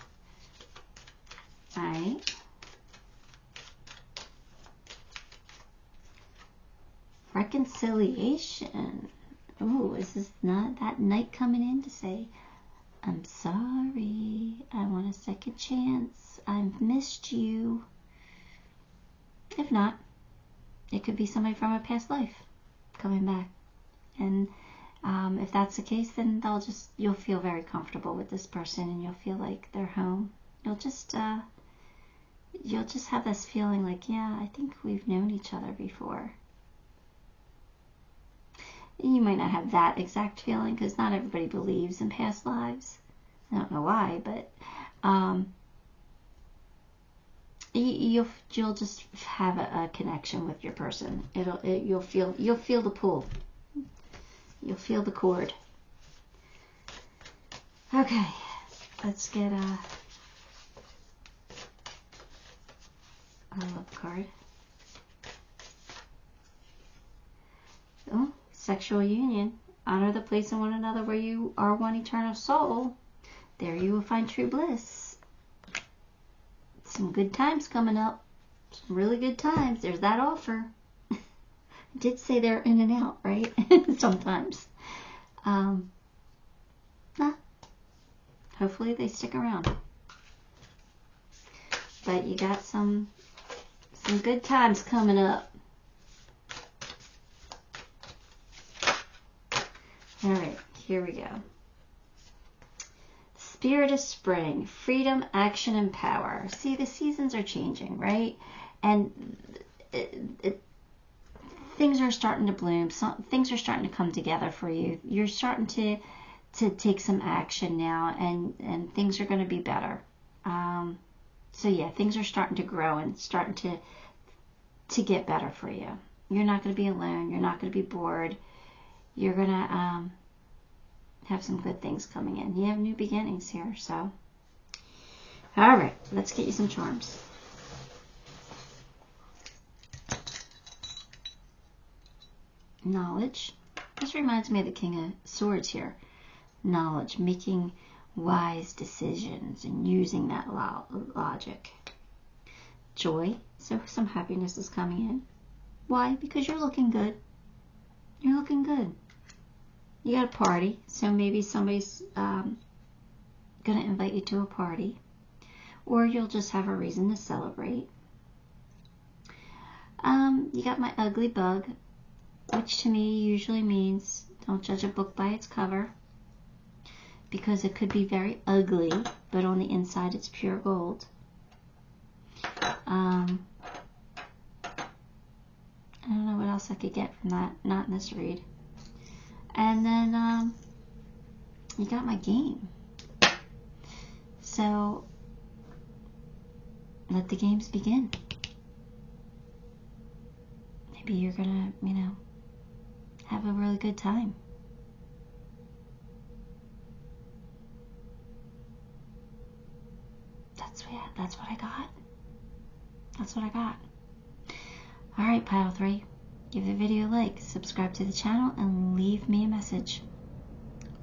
All right. Reconciliation. Oh, is this not that Knight coming in to say, I'm sorry, I want a second chance, I've missed you. If not, it could be somebody from a past life coming back. And if that's the case, then you'll feel very comfortable with this person, and you'll feel like they're home. You'll just have this feeling like, yeah, I think we've known each other before. You might not have that exact feeling, because not everybody believes in past lives. I don't know why, but you'll just have a connection with your person. You'll feel the pull. You'll feel the cord. Okay, let's get a love card. Oh, sexual union. Honor the place in one another where you are one eternal soul. There you will find true bliss. Some good times coming up. Some really good times. There's that offer. I did say they're in and out, right? Sometimes. Hopefully they stick around. But you got some good times coming up. All right, here we go. Spirit of spring, freedom, action, and power. See, the seasons are changing, right? And things are starting to bloom. Things are starting to come together for you. You're starting to take some action now, and things are going to be better. So yeah, things are starting to grow and starting to get better for you. You're not going to be alone. You're not going to be bored. You're going to have some good things coming in. You have new beginnings here, so. All right, let's get you some charms. Knowledge. This reminds me of the King of Swords here. Knowledge, making wise decisions and using that logic. Joy. So some happiness is coming in. Why? Because you're looking good. You're looking good. You got a party, so maybe somebody's going to invite you to a party, or you'll just have a reason to celebrate. You got my ugly bug, which to me usually means don't judge a book by its cover, because it could be very ugly, but on the inside it's pure gold. I don't know what else I could get from that, not in this read. And then you got my game. So let the games begin. Maybe you're gonna, have a really good time. That's what I got. That's what I got. All right, pile 3. Give the video a like, subscribe to the channel, and leave me a message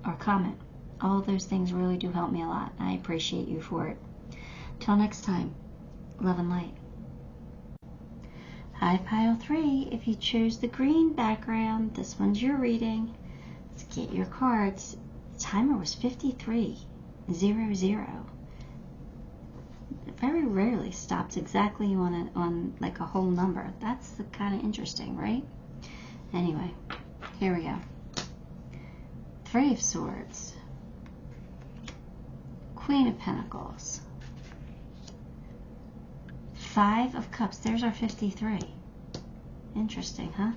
or comment. All of those things really do help me a lot. I appreciate you for it. Till next time, love and light. Hi, pile 3. If you chose the green background, this one's your reading. Let's get your cards. The timer was 53:00. It very rarely stops exactly on like a whole number. That's kind of interesting, right? Anyway, here we go. 3 of Swords, Queen of Pentacles, 5 of Cups. There's our 53. Interesting, huh?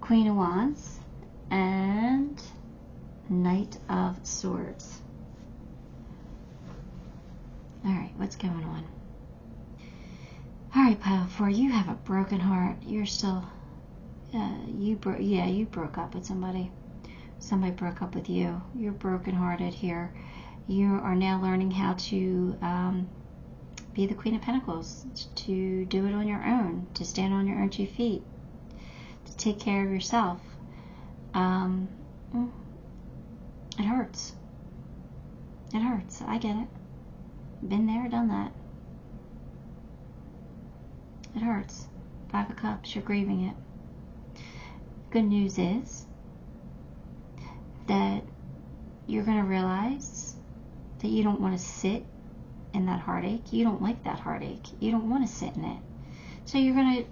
Queen of Wands and Knight of Swords. All right, what's going on? All right, pile 4, you have a broken heart. You're still, you broke up with somebody. Somebody broke up with you. You're brokenhearted here. You are now learning how to be the Queen of Pentacles, to do it on your own, to stand on your own 2 feet, to take care of yourself. It hurts. It hurts. I get it. Been there, done that. It hurts. 5 of Cups, you're grieving it. Good news is that you're going to realize that you don't want to sit in that heartache. You don't like that heartache. You don't want to sit in it. So you're going to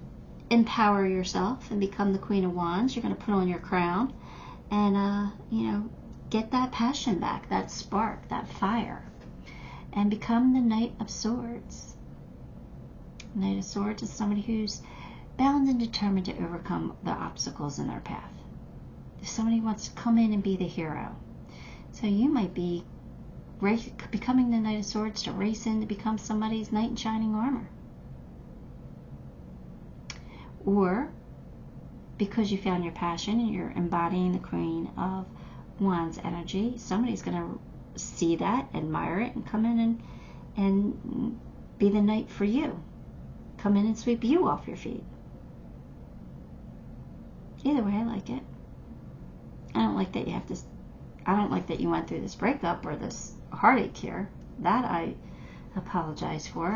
empower yourself and become the Queen of Wands. You're going to put on your crown and, get that passion back, that spark, that fire, and become the Knight of Swords. Knight of Swords is somebody who's bound and determined to overcome the obstacles in their path. If somebody wants to come in and be the hero. So you might be becoming the Knight of Swords to race in to become somebody's knight in shining armor. Or because you found your passion and you're embodying the Queen of Wands energy, somebody's going to see that, admire it, and come in and be the knight for you. Come in and sweep you off your feet. Either way, I like it. I don't like that you went through this breakup or this heartache here. That I apologize for.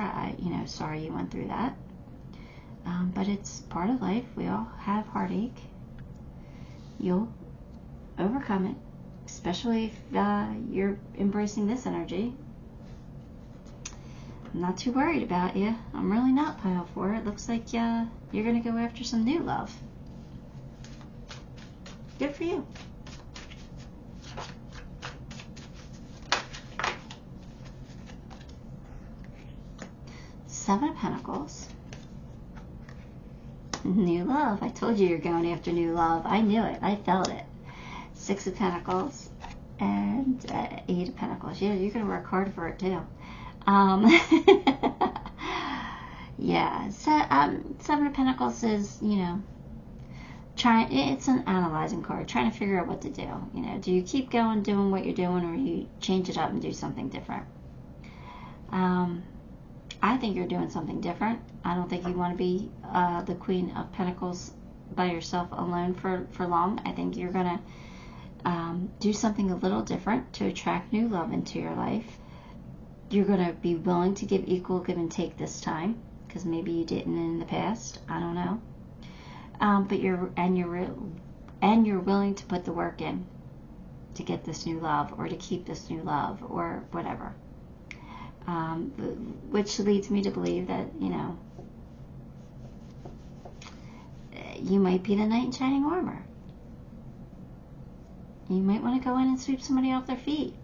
Sorry you went through that. But it's part of life. We all have heartache. You'll overcome it, especially if you're embracing this energy. I'm not too worried about you. I'm really not, pile 4. It looks like you're going to go after some new love. Good for you. Seven of Pentacles. New love. I told you you're going after new love. I knew it. I felt it. Six of Pentacles and Eight of Pentacles. Yeah, you're going to work hard for it too. Yeah. So, Seven of Pentacles is, it's an analyzing card, trying to figure out what to do. Do you keep going doing what you're doing, or you change it up and do something different? I think you're doing something different. I don't think you want to be the Queen of Pentacles by yourself alone for long. I think you're going to do something a little different to attract new love into your life. You're going to be willing to give equal give and take this time, because maybe you didn't in the past. I don't know. But you're willing to put the work in to get this new love, or to keep this new love, or whatever. Which leads me to believe that, you might be the knight in shining armor. You might want to go in and sweep somebody off their feet.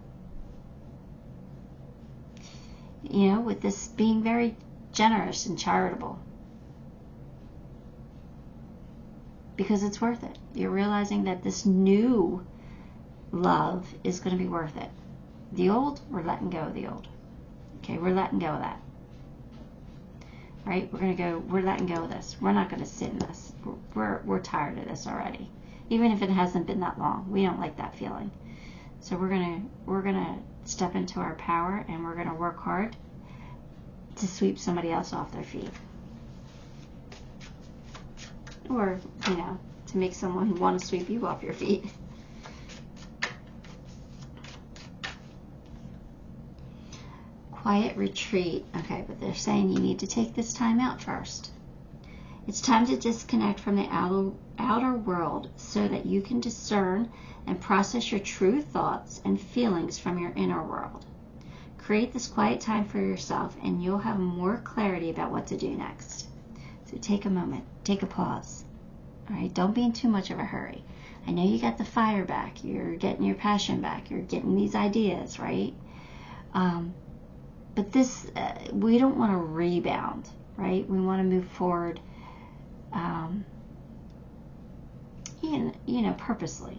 With this being very generous and charitable. Because it's worth it. You're realizing that this new love is going to be worth it. The old, we're letting go of the old. Okay, we're letting go of that. Right? We're letting go of this. We're not going to sit in this. We're tired of this already. Even if it hasn't been that long. We don't like that feeling. So we're gonna step into our power, and we're gonna work hard to sweep somebody else off their feet. Or, to make someone want to sweep you off your feet. Quiet retreat. Okay, but they're saying you need to take this time out first. It's time to disconnect from the outer world so that you can discern and process your true thoughts and feelings from your inner world. Create this quiet time for yourself, and you'll have more clarity about what to do next. So take a moment. Take a pause. All right? Don't be in too much of a hurry. I know you got the fire back. You're getting your passion back. You're getting these ideas, right? But this, we don't want to rebound, right? We want to move forward, purposely.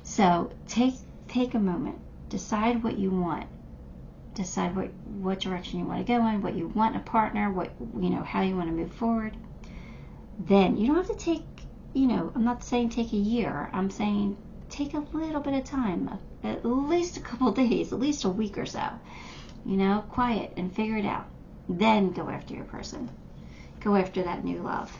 So take a moment. Decide what you want. Decide what direction you want to go in, what you want in a partner, how you want to move forward. Then you don't have to take, I'm not saying take a year. I'm saying take a little bit of time, at least a couple of days, at least a week or so. Quiet and figure it out. Then go after your person. Go after that new love.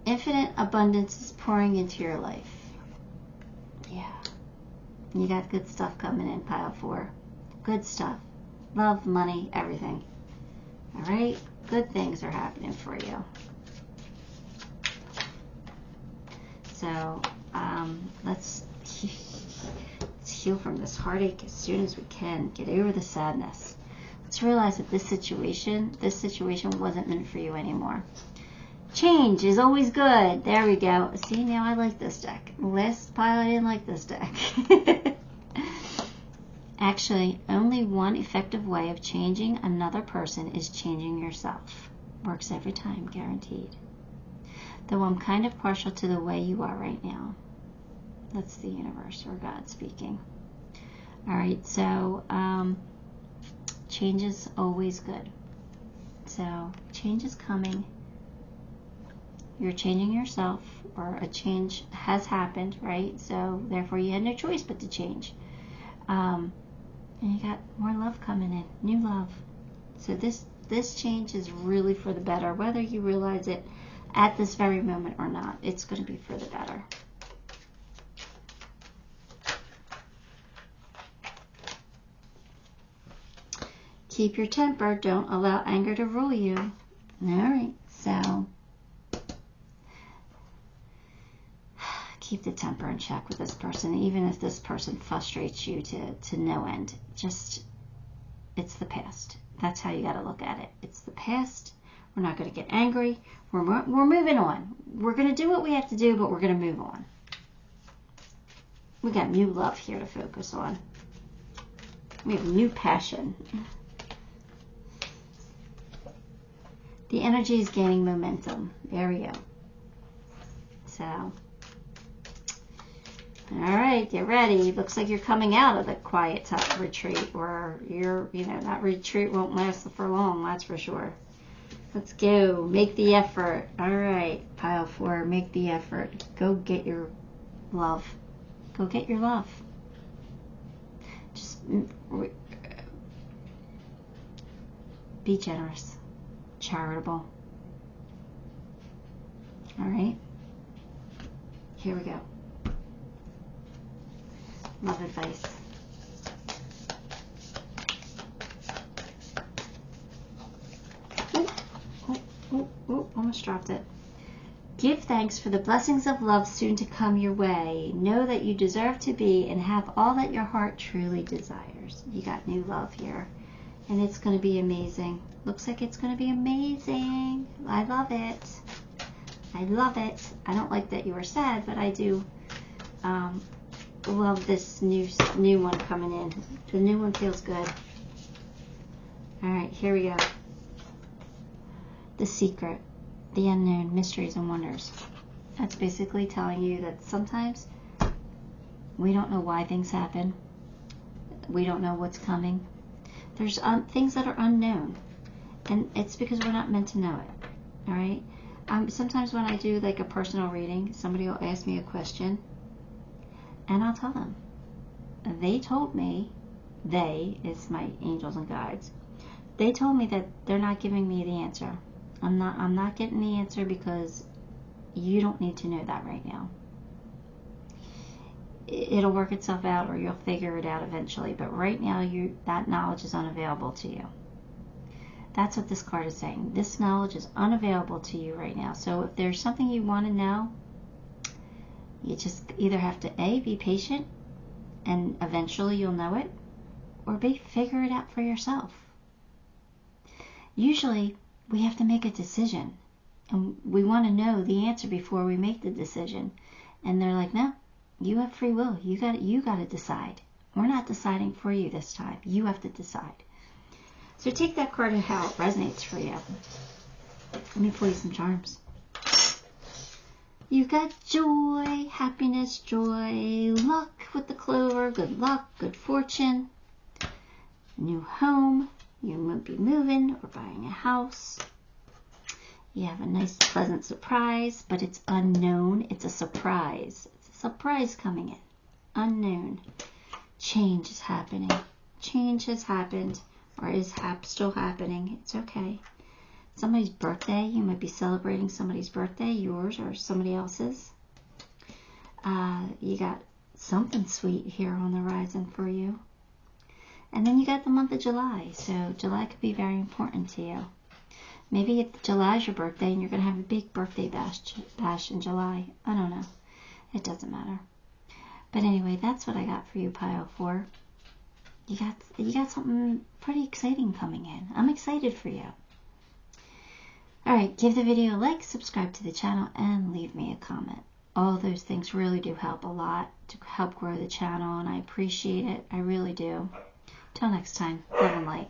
Infinite abundance is pouring into your life. Yeah. You got good stuff coming in, pile 4. Good stuff. Love, money, everything. All right? Good things are happening for you. So, let's heal from this heartache as soon as we can. Get over the sadness. Let's realize that this situation wasn't meant for you anymore. Change is always good. There we go. See, now I like this deck. Last pile, I didn't like this deck. Actually, only one effective way of changing another person is changing yourself. Works every time, guaranteed. Though I'm kind of partial to the way you are right now. That's the universe or God speaking. All right, so change is always good. So change is coming. You're changing yourself, or a change has happened, right? So therefore you had no choice but to change. And you got more love coming in, new love. So this change is really for the better, whether you realize it at this very moment or not. It's going to be for the better. Keep your temper. Don't allow anger to rule you. All right, so keep the temper in check with this person, even if this person frustrates you to no end. Just, it's the past. That's how you got to look at it. It's the past. We're not going to get angry. We're moving on. We're going to do what we have to do, but we're going to move on. We got new love here to focus on. We have new passion. The energy is gaining momentum. There we go. So, all right, get ready. Looks like you're coming out of the quiet retreat, or that retreat won't last for long, that's for sure. Let's go. Make the effort. All right, pile 4, make the effort. Go get your love. Go get your love. Just be generous, charitable. All right, here we go. Love advice. Almost dropped it. Give thanks for the blessings of love soon to come your way. Know that you deserve to be and have all that your heart truly desires. You got new love here, and it's going to be amazing. Looks like it's going to be amazing. I love it. I love it. I don't like that you were sad, but I do love this new one coming in. The new one feels good. All right, here we go. The secret, the unknown, mysteries and wonders. That's basically telling you that sometimes we don't know why things happen. We don't know what's coming. There's things that are unknown, and it's because we're not meant to know it. All right. Sometimes when I do like a personal reading, somebody will ask me a question, and I'll tell them. They told me, they is my angels and guides. They told me that they're not giving me the answer. I'm not getting the answer because you don't need to know that right now. It'll work itself out, or you'll figure it out eventually. But right now, that knowledge is unavailable to you. That's what this card is saying. This knowledge is unavailable to you right now. So if there's something you want to know, you just either have to A, be patient, and eventually you'll know it, or B, figure it out for yourself. Usually, we have to make a decision, and we want to know the answer before we make the decision. And they're like, no, you have free will. You got to decide. We're not deciding for you this time. You have to decide. So take that card and how it resonates for you. Let me pull you some charms. You got joy, happiness, joy, luck with the clover, good luck, good fortune, new home. You might be moving or buying a house. You have a nice, pleasant surprise, but it's unknown. It's a surprise. It's a surprise coming in. Unknown. Change is happening. Change has happened, or is still happening. It's okay. Somebody's birthday. You might be celebrating somebody's birthday, yours or somebody else's. You got something sweet here on the horizon for you. And then you got the month of July, so July could be very important to you. Maybe if July's your birthday and you're going to have a big birthday bash in July. I don't know. It doesn't matter. But anyway, that's what I got for you, pile 4. You got something pretty exciting coming in. I'm excited for you. Alright, give the video a like, subscribe to the channel, and leave me a comment. All those things really do help a lot to help grow the channel, and I appreciate it. I really do. Till next time, love and light.